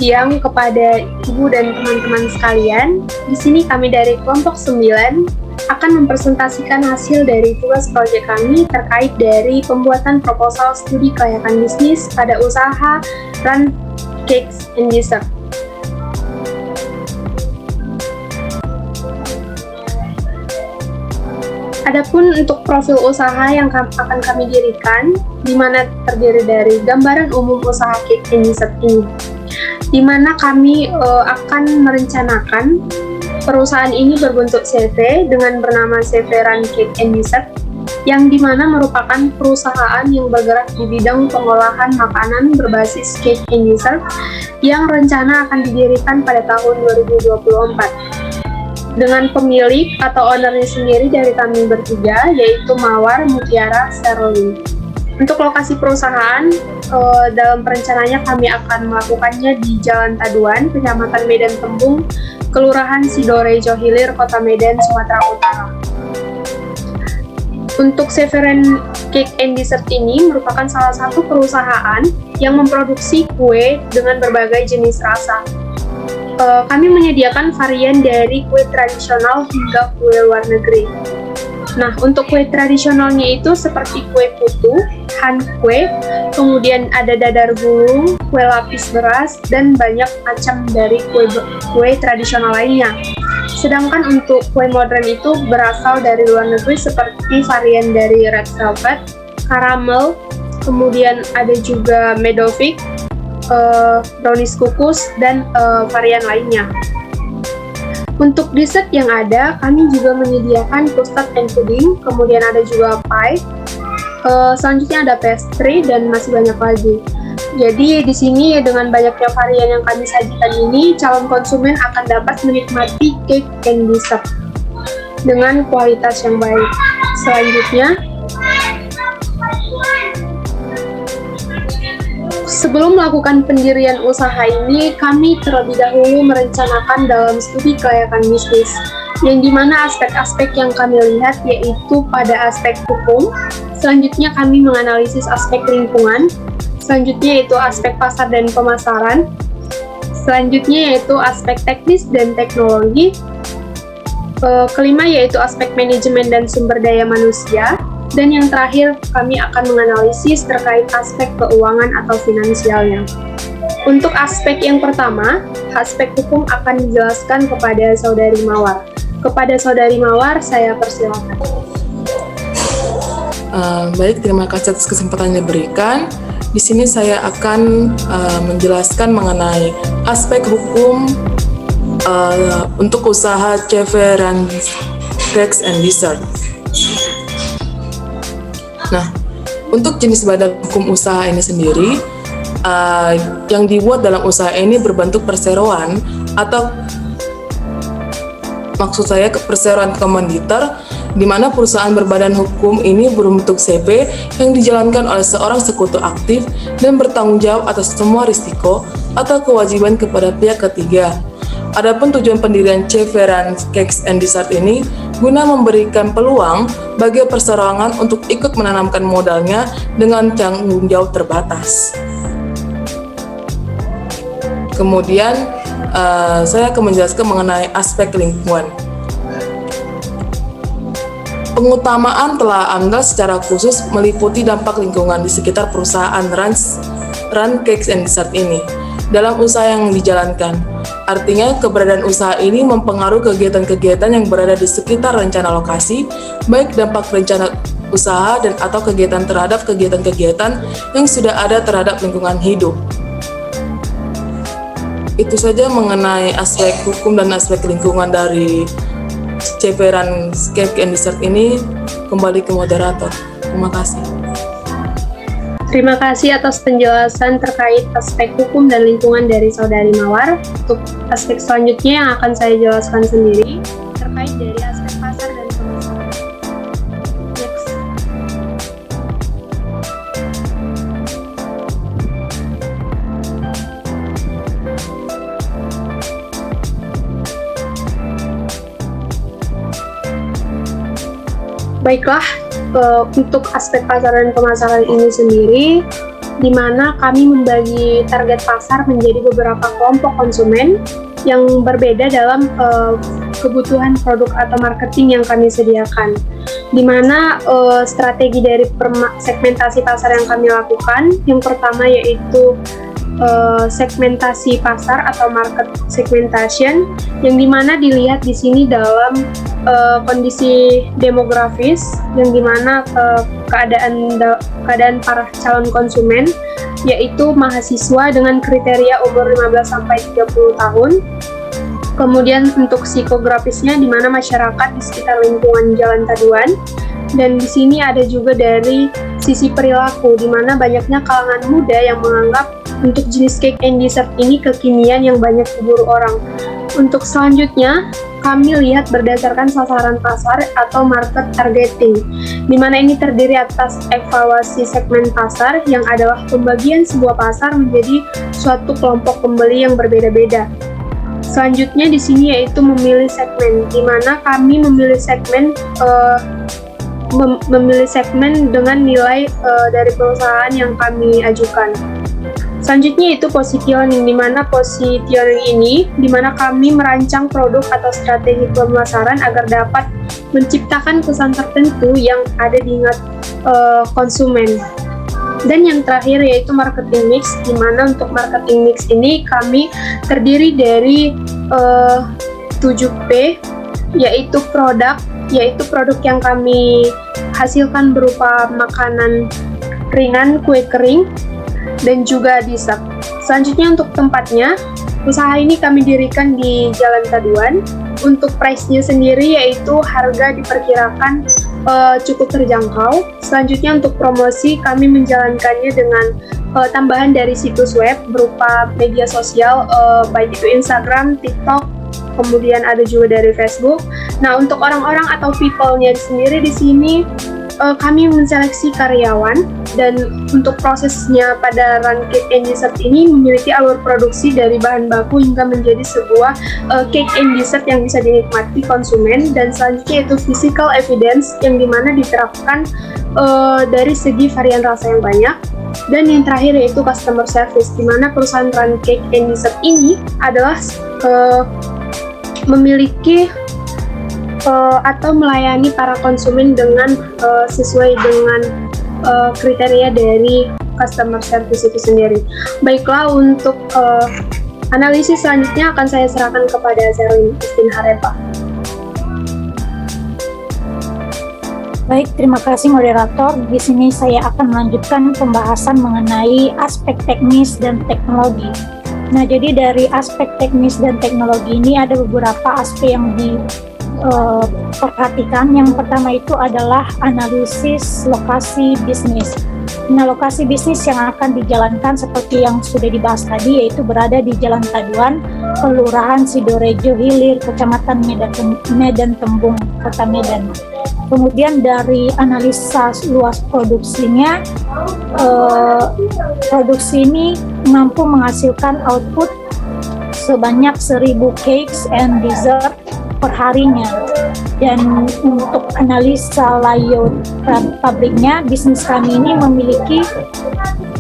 siang kepada Ibu dan teman-teman sekalian. Di sini kami dari kelompok 9 akan mempresentasikan hasil dari tugas proyek kami terkait dari pembuatan proposal studi kelayakan bisnis pada usaha Run Cakes and Dessert. Adapun untuk profil usaha yang akan kami dirikan, di mana terdiri dari gambaran umum usaha cake and dessert ini, di mana kami akan merencanakan perusahaan ini berbentuk CV dengan bernama CV Run Cake and Dessert, yang dimana merupakan perusahaan yang bergerak di bidang pengolahan makanan berbasis cake and dessert yang rencana akan didirikan pada tahun 2024. Dengan pemilik atau ownernya sendiri dari kami bertiga, yaitu Mawar, Mutiara, Sterling. Untuk lokasi perusahaan, dalam perencananya kami akan melakukannya di Jalan Taduan, Kecamatan Medan Tembung, Kelurahan Sidorejo Hilir, Kota Medan, Sumatera Utara. Untuk Severan Cake and Dessert ini merupakan salah satu perusahaan yang memproduksi kue dengan berbagai jenis rasa. Kami menyediakan varian dari kue tradisional hingga kue luar negeri. Nah, untuk kue tradisionalnya itu seperti kue putu, han kue, kemudian ada dadar gulung, kue lapis beras, dan banyak macam dari kue tradisional lainnya. Sedangkan untuk kue modern itu berasal dari luar negeri seperti varian dari red velvet, caramel, kemudian ada juga medovic, brownies kukus, dan varian lainnya. Untuk dessert yang ada, kami juga menyediakan custard and pudding, kemudian ada juga pie, selanjutnya ada pastry, dan masih banyak lagi. Jadi di sini dengan banyaknya varian yang kami sajikan ini, calon konsumen akan dapat menikmati cake and dessert dengan kualitas yang baik. Selanjutnya, sebelum melakukan pendirian usaha ini, kami terlebih dahulu merencanakan dalam studi kelayakan bisnis, yang dimana aspek-aspek yang kami lihat yaitu pada aspek hukum, selanjutnya kami menganalisis aspek lingkungan, selanjutnya yaitu aspek pasar dan pemasaran, selanjutnya yaitu aspek teknis dan teknologi, kelima yaitu aspek manajemen dan sumber daya manusia, dan yang terakhir, kami akan menganalisis terkait aspek keuangan atau finansialnya. Untuk aspek yang pertama, aspek hukum akan dijelaskan kepada Saudari Mawar. Kepada Saudari Mawar, saya persilakan. Baik, terima kasih atas kesempatan yang diberikan. Di sini saya akan menjelaskan mengenai aspek hukum untuk usaha CV Run Cakes and Dessert. Nah, untuk jenis badan hukum usaha ini sendiri, yang dibuat dalam usaha ini berbentuk perseroan atau maksud saya perseroan komanditer, di mana perusahaan berbadan hukum ini berbentuk CP yang dijalankan oleh seorang sekutu aktif dan bertanggung jawab atas semua risiko atau kewajiban kepada pihak ketiga. Adapun tujuan pendirian CV Run Cakes and Dessert ini guna memberikan peluang bagi perseroangan untuk ikut menanamkan modalnya dengan tanggung jawab terbatas. Kemudian saya akan menjelaskan mengenai aspek lingkungan. Pengutamaan telah amdal secara khusus meliputi dampak lingkungan di sekitar perusahaan Run Cakes and Dessert ini dalam usaha yang dijalankan. Artinya, keberadaan usaha ini mempengaruhi kegiatan-kegiatan yang berada di sekitar rencana lokasi, baik dampak rencana usaha dan atau kegiatan terhadap kegiatan-kegiatan yang sudah ada terhadap lingkungan hidup. Itu saja mengenai aspek hukum dan aspek lingkungan dari CV Run Cakes and Dessert ini. Kembali ke moderator. Terima kasih. Terima kasih atas penjelasan terkait aspek hukum dan lingkungan dari Saudari Mawar. Untuk aspek selanjutnya yang akan saya jelaskan sendiri terkait dari aspek pasar dan pemasaran. Next. Baiklah, untuk aspek pasar dan pemasaran ini sendiri, di mana kami membagi target pasar menjadi beberapa kelompok konsumen yang berbeda dalam kebutuhan produk atau marketing yang kami sediakan. Di mana strategi dari segmentasi pasar yang kami lakukan, yang pertama yaitu segmentasi pasar atau market segmentation, yang dimana dilihat di sini dalam kondisi demografis, yang dimana keadaan para calon konsumen yaitu mahasiswa dengan kriteria umur 15-30 tahun. Kemudian untuk psikografisnya di mana masyarakat di sekitar lingkungan Jalan Taduan, dan di sini ada juga dari sisi perilaku di mana banyaknya kalangan muda yang menganggap untuk jenis cake and dessert ini kekinian yang banyak diburu orang. Untuk selanjutnya, kami lihat berdasarkan sasaran pasar atau market targeting, di mana ini terdiri atas evaluasi segmen pasar yang adalah pembagian sebuah pasar menjadi suatu kelompok pembeli yang berbeda-beda. Selanjutnya di sini yaitu memilih segmen, di mana kami memilih segmen dengan nilai dari perusahaan yang kami ajukan. Selanjutnya itu positioning, di mana positioning ini di mana kami merancang produk atau strategi pemasaran agar dapat menciptakan kesan tertentu yang ada di ingat konsumen. Dan yang terakhir yaitu marketing mix, di mana untuk marketing mix ini kami terdiri dari 7P, yaitu produk yang kami hasilkan berupa makanan ringan, kue kering, dan juga dessert. Selanjutnya untuk tempatnya, usaha ini kami dirikan di Jalan Taduan. Untuk price-nya sendiri yaitu harga diperkirakan cukup terjangkau. Selanjutnya untuk promosi kami menjalankannya dengan tambahan dari situs web berupa media sosial, baik itu Instagram, TikTok, kemudian ada juga dari Facebook. Nah, untuk orang-orang atau people-nya sendiri di sini kami menseleksi karyawan, dan untuk prosesnya pada run cake and dessert ini memiliki alur produksi dari bahan baku hingga menjadi sebuah cake and dessert yang bisa dinikmati konsumen. Dan selanjutnya itu physical evidence, yang dimana diterapkan dari segi varian rasa yang banyak. Dan yang terakhir yaitu customer service, di mana perusahaan run cake and dessert ini adalah memiliki atau melayani para konsumen dengan sesuai dengan kriteria dari customer service itu sendiri. Baiklah, untuk analisis selanjutnya akan saya serahkan kepada Zerlin Istinharepa. Baik, terima kasih moderator. Di sini saya akan melanjutkan pembahasan mengenai aspek teknis dan teknologi. Nah, jadi dari aspek teknis dan teknologi ini ada beberapa aspek yang diperhatikan. Yang pertama itu adalah analisis lokasi bisnis. Nah, lokasi bisnis yang akan dijalankan seperti yang sudah dibahas tadi, yaitu berada di Jalan Taduan, Kelurahan Sidorejo Hilir, Kecamatan Medan Tembung, Kota Medan. Kemudian dari analisa luas produksinya, produksi ini mampu menghasilkan output sebanyak 1.000 cakes and dessert per harinya. Dan untuk analisa layout pabriknya, bisnis kami ini memiliki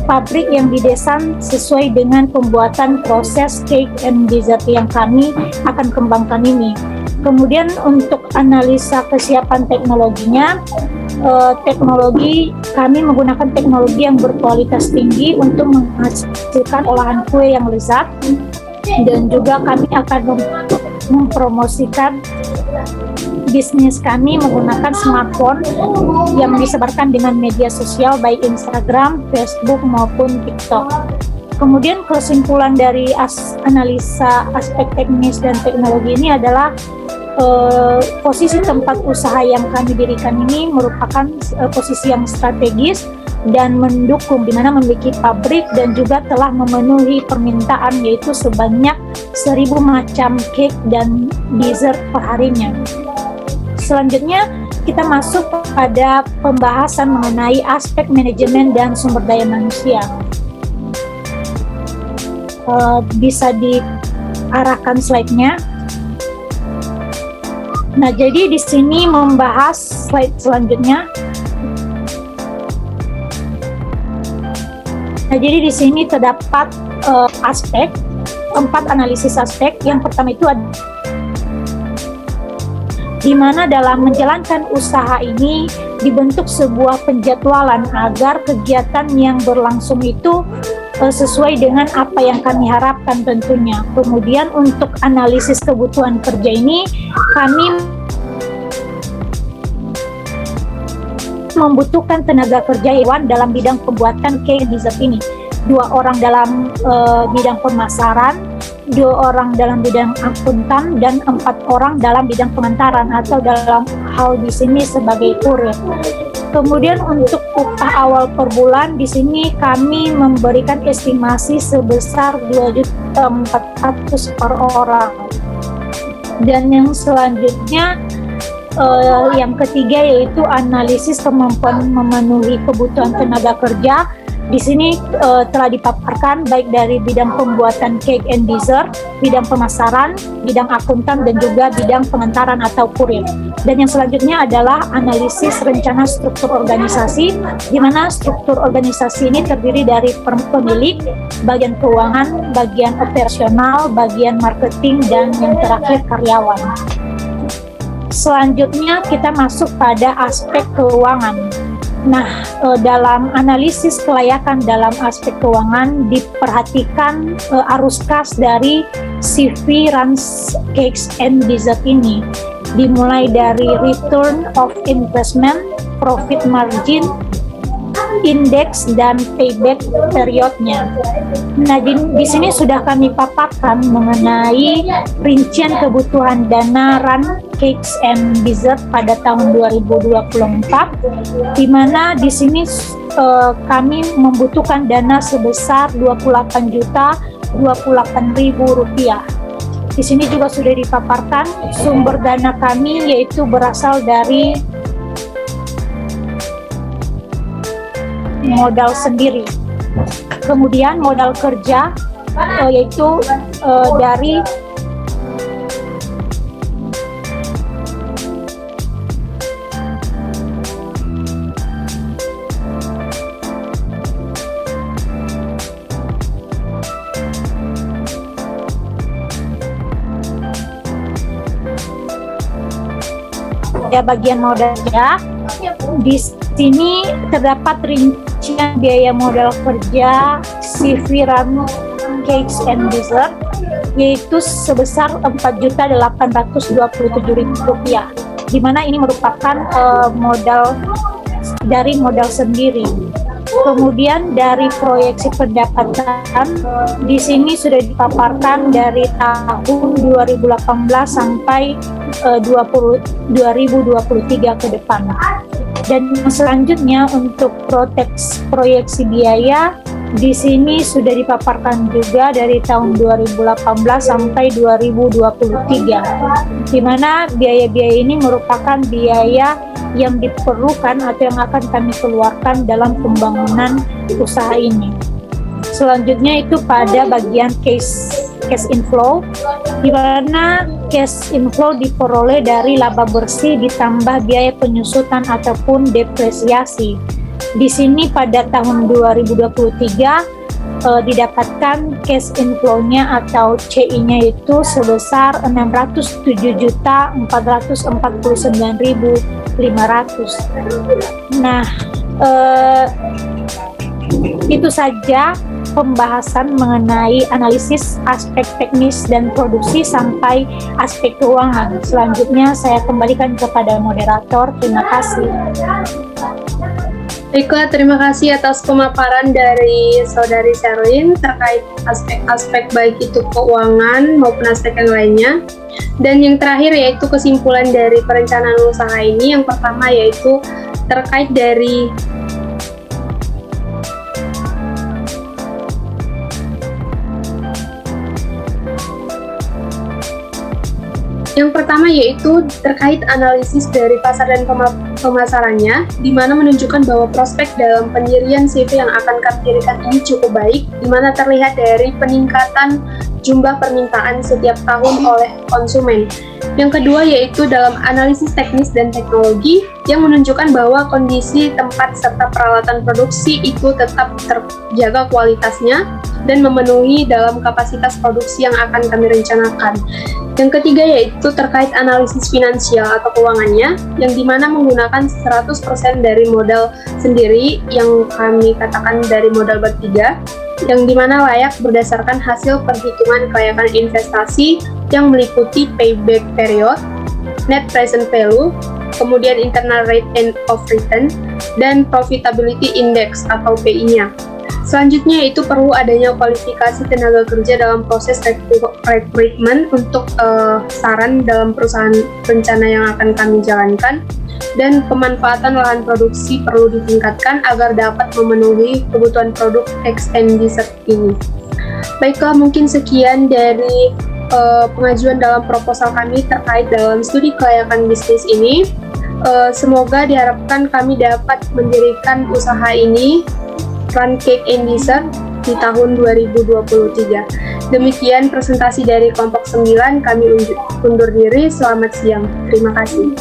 pabrik yang didesain sesuai dengan pembuatan proses cake and dessert yang kami akan kembangkan ini. Kemudian untuk analisa kesiapan teknologinya, kami menggunakan teknologi yang berkualitas tinggi untuk menghasilkan olahan kue yang lezat, dan juga kami akan mempromosikan bisnis kami menggunakan smartphone yang disebarkan dengan media sosial baik Instagram, Facebook maupun TikTok. Kemudian kesimpulan dari analisa aspek teknis dan teknologi ini adalah posisi tempat usaha yang kami dirikan ini merupakan posisi yang strategis dan mendukung, di mana memiliki pabrik dan juga telah memenuhi permintaan, yaitu sebanyak 1.000 macam cake dan dessert per harinya. Selanjutnya kita masuk pada pembahasan mengenai aspek manajemen dan sumber daya manusia. Bisa diarahkan slide-nya. Nah, jadi di sini membahas slide selanjutnya Nah, jadi di sini terdapat aspek, 4 analisis aspek. Yang pertama itu ada di mana dalam menjalankan usaha ini dibentuk sebuah penjadwalan agar kegiatan yang berlangsung itu sesuai dengan apa yang kami harapkan tentunya. Kemudian untuk analisis kebutuhan kerja ini, kami membutuhkan tenaga kerja hewan dalam bidang pembuatan cake dessert ini. 2 orang dalam bidang pemasaran, 2 orang dalam bidang akuntan, dan 4 orang dalam bidang pengantaran atau dalam hal di sini sebagai kurir. Kemudian untuk upah awal per bulan di sini kami memberikan estimasi sebesar 2.400.000 per orang. Dan yang selanjutnya yang ketiga yaitu analisis kemampuan memenuhi kebutuhan tenaga kerja. Di sini telah dipaparkan baik dari bidang pembuatan cake and dessert, bidang pemasaran, bidang akuntan, dan juga bidang pengantaran atau kurir. Dan yang selanjutnya adalah analisis rencana struktur organisasi, di mana struktur organisasi ini terdiri dari pemilik, bagian keuangan, bagian operasional, bagian marketing, dan yang terakhir karyawan. Selanjutnya kita masuk pada aspek keuangan. Nah, dalam analisis kelayakan dalam aspek keuangan diperhatikan arus kas dari CV Rans Cakes and Dessert ini, dimulai dari return of investment, profit margin, indeks, dan payback periodnya. Nah, di sini sudah kami paparkan mengenai rincian kebutuhan dana Run Cakes and Dessert pada tahun 2024, di mana di sini kami membutuhkan dana sebesar Rp28.028.000. Di sini juga sudah dipaparkan sumber dana kami yaitu berasal dari modal sendiri. Kemudian modal kerja yaitu dari bagian modalnya. Di sini terdapat rincian biaya modal kerja CV Run Cakes and Dessert yaitu sebesar Rp4.827.000, di mana ini merupakan modal dari modal sendiri. Kemudian dari proyeksi pendapatan di sini sudah dipaparkan dari tahun 2018 sampai 2023 ke depan. Dan selanjutnya untuk proyeksi biaya di sini sudah dipaparkan juga dari tahun 2018 sampai 2023, di mana biaya-biaya ini merupakan biaya yang diperlukan atau yang akan kami keluarkan dalam pembangunan usaha ini. Selanjutnya itu pada bagian cash inflow, di mana cash inflow diperoleh dari laba bersih ditambah biaya penyusutan ataupun depresiasi. Di sini pada tahun 2023 didapatkan cash inflow-nya atau CI-nya itu sebesar 607.449.500. Nah, itu saja pembahasan mengenai analisis aspek teknis dan produksi sampai aspek keuangan. Selanjutnya saya kembalikan kepada moderator. Terima kasih. Baiklah, terima kasih atas pemaparan dari Saudari Sherlyn terkait aspek-aspek baik itu keuangan maupun aspek yang lainnya. Dan yang terakhir yaitu kesimpulan dari perencanaan usaha ini. Yang pertama yaitu terkait dari terkait analisis dari pasar dan pemasarannya, di mana menunjukkan bahwa prospek dalam pendirian CV yang akan kami dirikan ini cukup baik, di mana terlihat dari peningkatan jumlah permintaan setiap tahun oleh konsumen. Yang kedua yaitu dalam analisis teknis dan teknologi yang menunjukkan bahwa kondisi tempat serta peralatan produksi itu tetap terjaga kualitasnya dan memenuhi dalam kapasitas produksi yang akan kami rencanakan. Yang ketiga yaitu terkait analisis finansial atau keuangannya, yang dimana menggunakan 100% dari modal sendiri yang kami katakan dari modal bertiga, yang dimana layak berdasarkan hasil perhitungan kelayakan investasi yang meliputi payback period, net present value, kemudian internal rate of return, dan profitability index atau PI-nya. Selanjutnya itu perlu adanya kualifikasi tenaga kerja dalam proses rekrutmen untuk saran dalam perusahaan rencana yang akan kami jalankan, dan pemanfaatan lahan produksi perlu ditingkatkan agar dapat memenuhi kebutuhan produk XND ini. Baiklah, mungkin sekian dari pengajuan dalam proposal kami terkait dalam studi kelayakan bisnis ini. Semoga diharapkan kami dapat mendirikan usaha ini, Run Cake and Dessert, di tahun 2023. Demikian presentasi dari kelompok 9, kami undur diri. Selamat siang. Terima kasih.